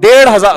1500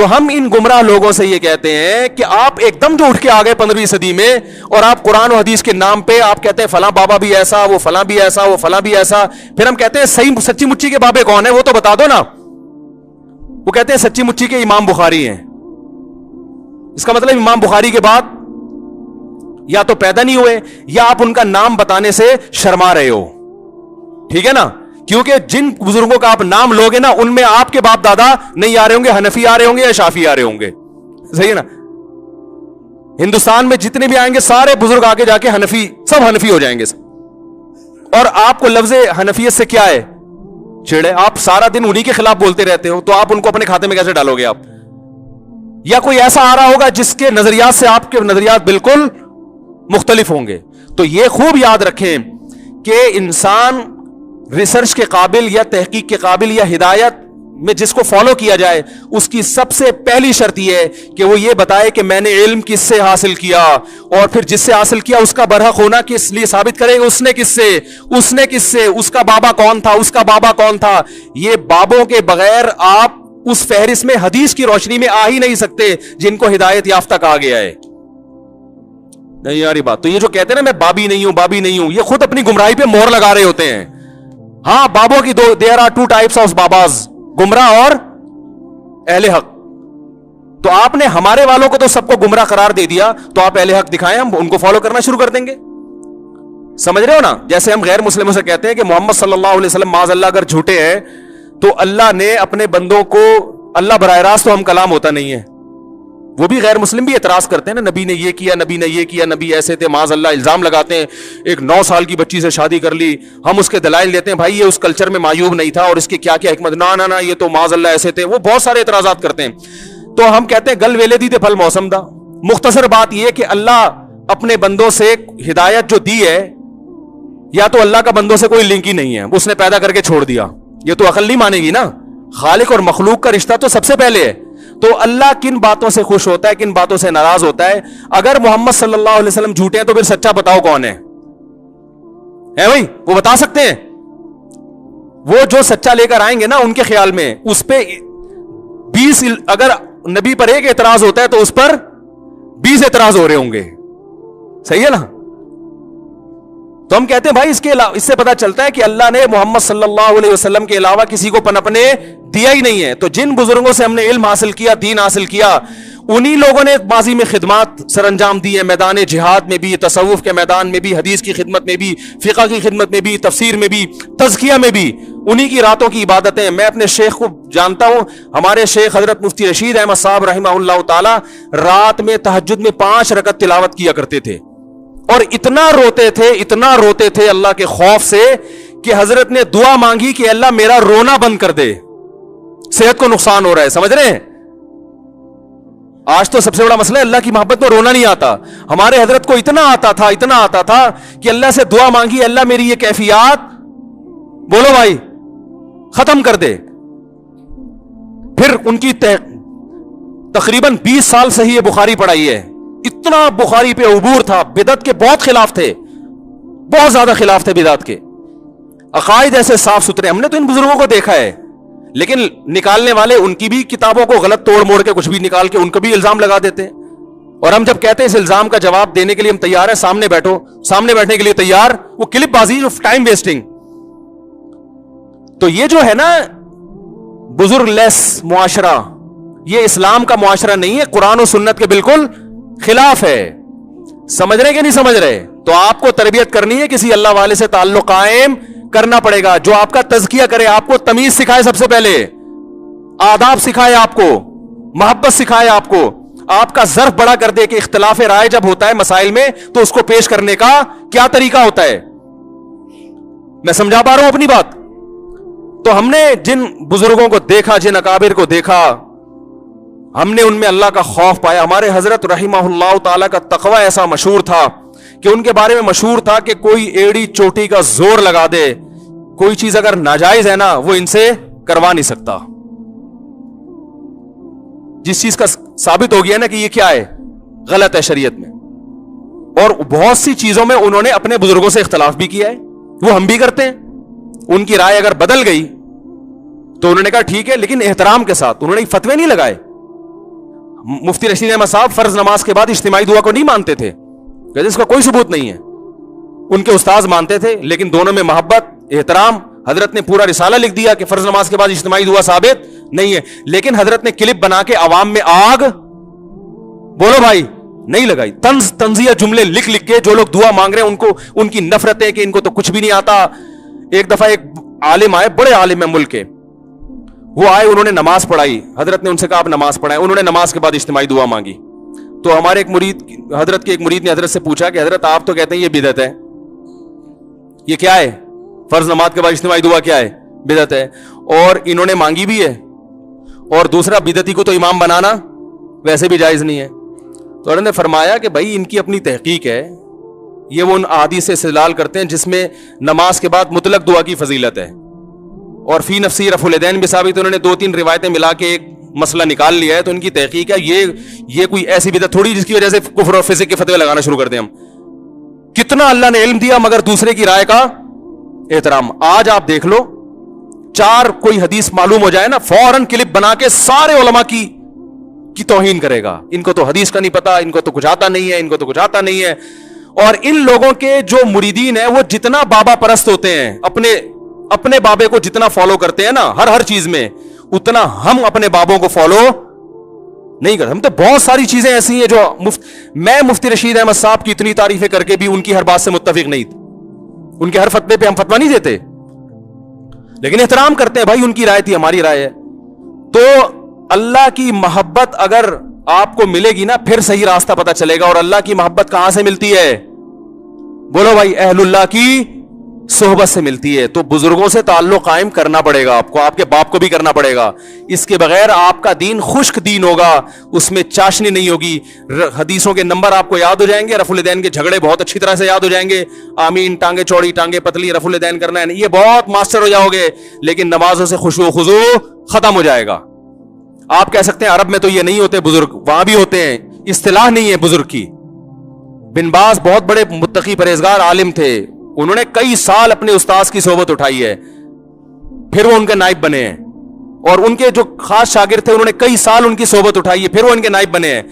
تو ہم ان گمراہ لوگوں سے یہ کہتے ہیں کہ آپ ایک دم جو اٹھ کے آ گئے 15ویں صدی میں, اور آپ قرآن و حدیث کے نام پہ آپ کہتے ہیں فلاں بابا بھی ایسا, وہ فلاں بھی ایسا, وہ فلاں بھی ایسا. پھر ہم کہتے ہیں صحیح سچی مچی کے بابے کون ہیں, وہ تو بتا دو نا. وہ کہتے ہیں سچی مچی کے امام بخاری ہیں. اس کا مطلب امام بخاری کے بعد یا تو پیدا نہیں ہوئے, یا آپ ان کا نام بتانے سے شرما رہے ہو. ٹھیک ہے نا, کیونکہ جن بزرگوں کا آپ نام لوگے نا, ان میں آپ کے باپ دادا نہیں آ رہے ہوں گے, حنفی آ رہے ہوں گے یا شافی آ رہے ہوں گے. صحیح ہے نا. ہندوستان میں جتنے بھی آئیں گے سارے بزرگ آگے جا کے حنفی, سب حنفی ہو جائیں گے. اور آپ کو لفظ حنفیت سے کیا ہے چھیڑے, آپ سارا دن انہی کے خلاف بولتے رہتے ہو, تو آپ ان کو اپنے کھاتے میں کیسے ڈالو گے آپ؟ یا کوئی ایسا آ رہا ہوگا جس کے نظریات سے آپ کے نظریات بالکل مختلف ہوں گے. تو یہ خوب یاد رکھیں کہ انسان ریسرچ کے قابل یا تحقیق کے قابل یا ہدایت میں جس کو فالو کیا جائے, اس کی سب سے پہلی شرط یہ ہے کہ وہ یہ بتائے کہ میں نے علم کس سے حاصل کیا, اور پھر جس سے حاصل کیا اس کا برحق ہونا کس لیے ثابت کرے اس نے کس سے, اس کا بابا کون تھا, اس کا بابا کون تھا. یہ بابوں کے بغیر آپ اس فہرست میں حدیث کی روشنی میں آ ہی نہیں سکتے جن کو ہدایت یافتہ کہا گیا ہے. نہیں یاری بات. تو یہ جو کہتے ہیں نا میں بابی نہیں ہوں, یہ خود اپنی گمراہی پہ مور لگا رہے ہوتے ہیں. ہاں, بابوں کی there are two types of باباز, گمراہ اور اہل حق. تو آپ نے ہمارے والوں کو تو سب کو گمراہ قرار دے دیا, تو آپ اہل حق دکھائیں, ہم ان کو فالو کرنا شروع کر دیں گے. سمجھ رہے ہو نا. جیسے ہم غیر مسلموں سے کہتے ہیں کہ محمد صلی اللہ علیہ وسلم معاذ اللہ اگر جھوٹے ہیں, تو اللہ نے اپنے بندوں کو, اللہ براہ راست تو ہم کلام ہوتا نہیں ہے. وہ بھی غیر مسلم بھی اعتراض کرتے ہیں نا, نبی نے یہ کیا, نبی نے یہ کیا, نبی ایسے تھے, معاذ اللہ الزام لگاتے ہیں. ایک 9 سال کی بچی سے شادی کر لی, ہم اس کے دلائل دیتے ہیں بھائی یہ اس کلچر میں معیوب نہیں تھا, اور اس کی کیا کیا حکمت, نہ یہ تو معاذ اللہ ایسے تھے. وہ بہت سارے اعتراضات کرتے ہیں. تو ہم کہتے ہیں گل ویلے دی تے پھل موسم دا. مختصر بات یہ کہ اللہ اپنے بندوں سے ہدایت جو دی ہے, یا تو اللہ کا بندوں سے کوئی لنک ہی نہیں ہے, اس نے پیدا کر کے چھوڑ دیا. یہ تو عقل نہیں مانے گی نا. خالق اور مخلوق کا رشتہ تو سب سے پہلے ہے. تو اللہ کن باتوں سے خوش ہوتا ہے, کن باتوں سے ناراض ہوتا ہے. اگر محمد صلی اللہ علیہ وسلم جھوٹے ہیں تو پھر سچا بتاؤ کون ہے بھائی, وہ بتا سکتے ہیں. وہ جو سچا لے کر آئیں گے نا, ان کے خیال میں اس پہ 20, اگر نبی پر ایک اعتراض ہوتا ہے تو اس پر 20 اعتراض ہو رہے ہوں گے. صحیح ہے نا. تو ہم کہتے ہیں بھائی اس سے پتا چلتا ہے کہ اللہ نے محمد صلی اللہ علیہ وسلم کے علاوہ کسی کو پنپنے دیا ہی نہیں ہے. تو جن بزرگوں سے ہم نے علم حاصل کیا, دین حاصل کیا, انہی لوگوں نے ماضی میں خدمات سر انجام دی ہے, میدان جہاد میں بھی, تصوف کے میدان میں بھی, حدیث کی خدمت میں بھی, فقہ کی خدمت میں بھی, تفسیر میں بھی, تزکیہ میں بھی. انہی کی راتوں کی عبادتیں. میں اپنے شیخ کو جانتا ہوں, ہمارے شیخ حضرت مفتی رشید احمد صاحب رحمہ اللہ تعالی رات میں تہجد میں 5 رکعت تلاوت کیا کرتے تھے, اور اتنا روتے تھے اللہ کے خوف سے کہ حضرت نے دعا مانگی کہ اللہ میرا رونا بند کر دے, صحت کو نقصان ہو رہا ہے. سمجھ رہے ہیں. آج تو سب سے بڑا مسئلہ ہے اللہ کی محبت میں رونا نہیں آتا. ہمارے حضرت کو اتنا آتا تھا کہ اللہ سے دعا مانگی, اللہ میری یہ کیفیات بولو بھائی ختم کر دے. پھر ان کی تقریباً 20 سال صحیح بخاری پڑھائی ہے. اتنا بخاری پہ عبور تھا. بدعت کے بہت خلاف تھے, بہت زیادہ خلاف تھے بدعت کے. عقائد ایسے صاف ستھرے. ہم نے تو ان بزرگوں کو دیکھا ہے, لیکن نکالنے والے ان کی بھی کتابوں کو غلط توڑ موڑ کے کچھ بھی نکال کے ان کو بھی الزام لگا دیتے ہیں. اور ہم جب کہتے ہیں اس الزام کا جواب دینے کے لیے ہم تیار ہیں, سامنے بیٹھو, سامنے بیٹھنے کے لیے تیار, وہ کلپ بازی, ٹائم ویسٹنگ. تو یہ جو ہے نا بزرگ لیس معاشرہ, یہ اسلام کا معاشرہ نہیں ہے, قرآن و سنت کے بالکل خلاف ہے. سمجھ رہے کہ نہیں سمجھ رہے؟ تو آپ کو تربیت کرنی ہے, کسی اللہ والے سے تعلق قائم کرنا پڑے گا, جو آپ کا تزکیہ کرے, آپ کو تمیز سکھائے, سب سے پہلے آداب سکھائے, آپ کو محبت سکھائے, آپ کا ظرف بڑا کر دے کہ اختلاف رائے جب ہوتا ہے مسائل میں تو اس کو پیش کرنے کا کیا طریقہ ہوتا ہے. میں سمجھا پا رہا ہوں اپنی بات؟ تو ہم نے جن بزرگوں کو دیکھا, جن اکابر کو دیکھا, ہم نے ان میں اللہ کا خوف پایا. ہمارے حضرت رحمہ اللہ تعالی کا تقوی ایسا مشہور تھا کہ ان کے بارے میں مشہور تھا کہ کوئی ایڑی چوٹی کا زور لگا دے, کوئی چیز اگر ناجائز ہے نا وہ ان سے کروا نہیں سکتا. جس چیز کا ثابت ہو گیا نا کہ یہ کیا ہے, غلط ہے شریعت میں. اور بہت سی چیزوں میں انہوں نے اپنے بزرگوں سے اختلاف بھی کیا ہے, وہ ہم بھی کرتے ہیں. ان کی رائے اگر بدل گئی تو انہوں نے کہا ٹھیک ہے, لیکن احترام کے ساتھ. انہوں نے فتوے نہیں لگائے, مفتی رشید احمد صاحب فرض نماز کے بعد اجتماعی دعا کو نہیں مانتے تھے, کہتے اس کا کوئی ثبوت نہیں ہے. ان کے استاذ مانتے تھے, لیکن دونوں میں محبت, احترام. حضرت نے پورا رسالہ لکھ دیا کہ فرض نماز کے بعد اجتماعی دعا ثابت نہیں ہے, لیکن حضرت نے کلپ بنا کے عوام میں آگ, بولو بھائی, نہیں لگائی. تنزیہ جملے لکھ کے جو لوگ دعا مانگ رہے ہیں ان کو, ان کی نفرت ہے کہ ان کو تو کچھ بھی نہیں آتا. ایک دفعہ ایک عالم آئے, بڑے عالم ہیں ملک کے, وہ آئے, انہوں نے نماز پڑھائی. حضرت نے ان سے کہا آپ نماز پڑھائیں. انہوں نے نماز کے بعد اجتماعی دعا مانگی. تو ہمارے ایک مرید, حضرت کے ایک مرید نے حضرت سے پوچھا کہ حضرت آپ تو کہتے ہیں یہ بدعت ہے, یہ کیا ہے؟ فرض نماز کے بعد اجتماعی دعا کیا ہے؟ بدعت ہے. اور انہوں نے مانگی بھی ہے, اور دوسرا بدعتی کو تو امام بنانا ویسے بھی جائز نہیں ہے. تو انہوں نے فرمایا کہ بھائی ان کی اپنی تحقیق ہے, یہ وہ ان احادیث سے استدلال کرتے ہیں جس میں نماز کے بعد مطلق دعا کی فضیلت ہے, اور فی نفسی رفع الیدین بھی ثابت. انہوں نے 2-3 روایتیں ملا کے ایک مسئلہ نکال لیا ہے, تو ان کی تحقیق ہے. یہ کوئی ایسی بدعت تھوڑی جس کی وجہ سے کفر اور فسق کے فتوے لگانا شروع کر دیں ہم. کتنا اللہ نے علم دیا مگر دوسرے کی رائے کا احترام. آج آپ دیکھ لو, 4 کوئی حدیث معلوم ہو جائے نا, فوراً کلپ بنا کے سارے علماء کی توہین کرے گا. ان کو تو حدیث کا نہیں پتا, ان کو تو کچھ آتا نہیں ہے, ان کو تو کچھ آتا نہیں ہے. اور ان لوگوں کے جو مریدین ہیں وہ جتنا بابا پرست ہوتے ہیں, اپنے بابے کو جتنا فالو کرتے ہیں نا ہر چیز میں, اتنا ہم اپنے بابوں کو فالو نہیں کرتے. ہم تو بہت ساری چیزیں ایسی ہیں جو میں مفتی رشید احمد صاحب کی اتنی تعریفیں کر کے بھی ان کی ہر بات سے متفق نہیں, ان کے ہر فتوے پہ ہم فتویٰ نہیں دیتے, لیکن احترام کرتے ہیں. بھائی ان کی رائے تھی, ہماری رائے ہے. تو اللہ کی محبت اگر آپ کو ملے گی نا, پھر صحیح راستہ پتہ چلے گا. اور اللہ کی محبت کہاں سے ملتی ہے؟ بولو بھائی, اہل اللہ کی صحبت سے ملتی ہے. تو بزرگوں سے تعلق قائم کرنا پڑے گا آپ کو, آپ کے باپ کو بھی کرنا پڑے گا. اس کے بغیر آپ کا دین خشک دین ہوگا, اس میں چاشنی نہیں ہوگی. حدیثوں کے نمبر آپ کو یاد ہو جائیں گے, رفع الیدین کے جھگڑے بہت اچھی طرح سے یاد ہو جائیں گے. آمین, ٹانگیں چوڑی ٹانگیں پتلی, رفع الیدین کرنا ہے, یہ بہت ماسٹر ہو جاؤ گے. لیکن نمازوں سے خشوع و خضوع ختم ہو جائے گا. آپ کہہ سکتے ہیں عرب میں تو یہ نہیں ہوتے بزرگ, وہاں بھی ہوتے ہیں, اصطلاح نہیں ہے بزرگ کی. بن باز بہت بڑے متقی پرہیزگار عالم تھے, انہوں نے کئی سال اپنے استاذ کی صحبت اٹھائی ہے, پھر وہ ان کے نائب بنے ہیں. اور ان کے جو خاص شاگرد تھے انہوں نے کئی سال ان کی صحبت اٹھائی ہے, پھر وہ ان کے نائب بنے ہیں.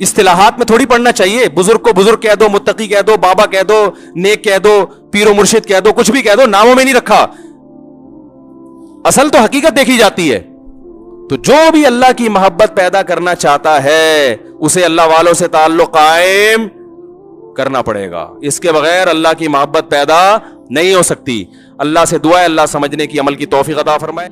اصطلاحات میں تھوڑی پڑھنا چاہیے. بزرگ کو بزرگ کہہ دو, متقی کہہ دو, بابا کہہ دو, نیک کہہ دو, پیر و مرشد کہہ دو, کچھ بھی کہہ دو, ناموں میں نہیں رکھا. اصل تو حقیقت دیکھی جاتی ہے. تو جو بھی اللہ کی محبت پیدا کرنا چاہتا ہے اسے اللہ والوں سے تعلق قائم کرنا پڑے گا. اس کے بغیر اللہ کی محبت پیدا نہیں ہو سکتی. اللہ سے دعا ہے اللہ سمجھنے کی, عمل کی توفیق عطا فرمائے.